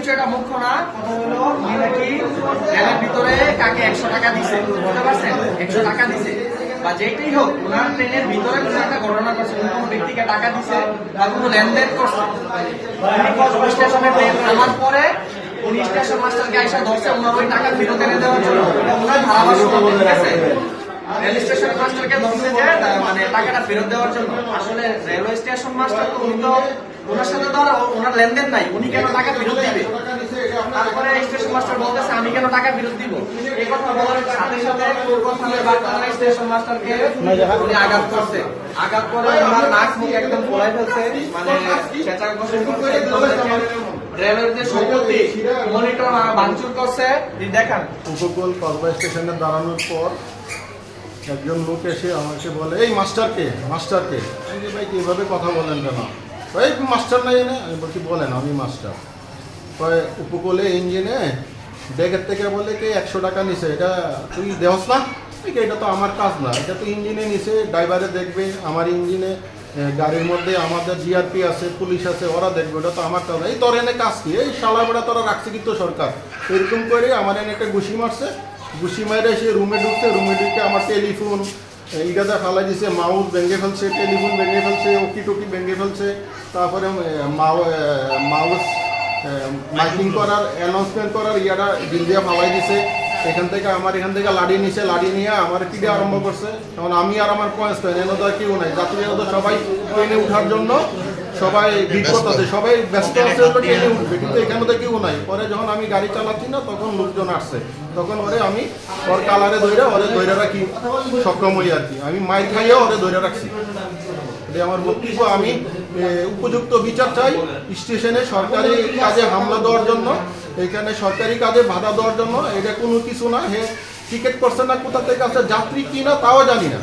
পরিচয়টা মুখ্য না, কথা হলো উনি নাকি ট্রেনের ভিতরে কাকে 100 টাকা দিছে, বুঝতে পারছেন? 100 টাকা দিছে বা যেটাই হোক, ওনার ট্রেনের ভিতরে কোনো একটা ঘটনা করছে, কোনো ব্যক্তিকে টাকা দিছে বা কোনো লেনদেন করছে। উনি কক্সবাজার স্টেশনে ট্রেন নামার পরে উনি স্টেশন মাস্টারকে আইসা ধরছে ওনার ওই টাকা ফেরত এনে দেওয়ার জন্য। ওনার ধারাবাহিক, ঠিক আছে? রেল স্টেশন মাস্টারকে ধরছে যে মানে টাকাটা ফেরত দেওয়ার জন্য। আসলে রেলওয়ে স্টেশন মাস্টার তো উনি তো ওনার সাথে ধর ওনার লেনদেন নাই, উনি কেন টাকা ফেরত দিবে? তারপরে স্টেশন মাস্টার বলতেছে আমি কেন টাকা ফেরত দিব? এই কথা বলার সাথে সাথে স্টেশন মাস্টারকে উনি আঘাত করছে। আঘাত করে ওনার নাক মুখ একদম পোলাই ফেলছে, মানে চেঁচা করছে। রেলের যে সম্পত্তি মনিটর ভাঙচুর করছে, দেখান। উপকূল কসবা স্টেশনে দাঁড়ানোর পর একজন লোক এসে আমাকে বলে, এই মাস্টারকে আমি যে ভাই এইভাবে কথা বলেন কেন? এই মাস্টার নাই এনে, আমি বলছি বলেন আমি মাস্টার। উপকূলে ইঞ্জিনে ব্যাগের থেকে বলে কি 100 টাকা নিছে, এটা তুই দেওস না? এটা তো আমার কাজ না, এটা তো ইঞ্জিনে নিছে, ড্রাইভারে দেখবে, আমার ইঞ্জিনে গাড়ির মধ্যে আমাদের জিআরপি আছে, পুলিশ আছে, ওরা দেখবে, ওটা তো আমার কাজ না। এই তোর এনে কাজ কি? এই শালা বেড়া তোরা রাখছে কিন্তু সরকার। এরকম করে আমার এনে একটা ঘুষি মারছে, ঘুষি মারে সে রুমে ঢুকছে, রুমে ঢুকে আমার টেলিফোন ইগাদা ফালাই দিছে, মাউস ভেঙে ফেলছে, টেলিফোন ভেঙে ফেলছে, ওকি টকি ভেঙে ফেলছে। তারপরে মাউস মাইকিং করার, অ্যানাউন্সমেন্ট করার ইয়াটা বিল দিয়ে ফালাই দিছে। এখান থেকে লাড়ি নিছে, লাড়ি নিয়ে আমার পিঠে আরম্ভ করছে। তখন আমি আর আমার কয়েন্সপেন এনে তো আর কেউ নাই, যাত্রীরা তো সবাই ট্রেনে ওঠার জন্য সবাই বিপদ আছে, সবাই ব্যস্ত আছে ট্রেনে উঠবে, কিন্তু এখানে তো কেউ নাই। পরে যখন আমি গাড়ি চালাচ্ছি না তখন লোকজন আসছে, তখন আমি ওর কালারে ধরে রাখি সক্ষম হই আর কি। আমি মাইর খাইয়া ধরে রাখছি। এটা আমার বক্তব্য। আমি উপযুক্ত বিচার চাই স্টেশনে সরকারি কাজে হামলা দেওয়ার জন্য, এখানে সরকারি কাজে বাধা দেওয়ার জন্য। এটা কোনো কিছু না, হে টিকিট করছে না, কোথা থেকে আসছে, যাত্রী কিনা তাও জানি না।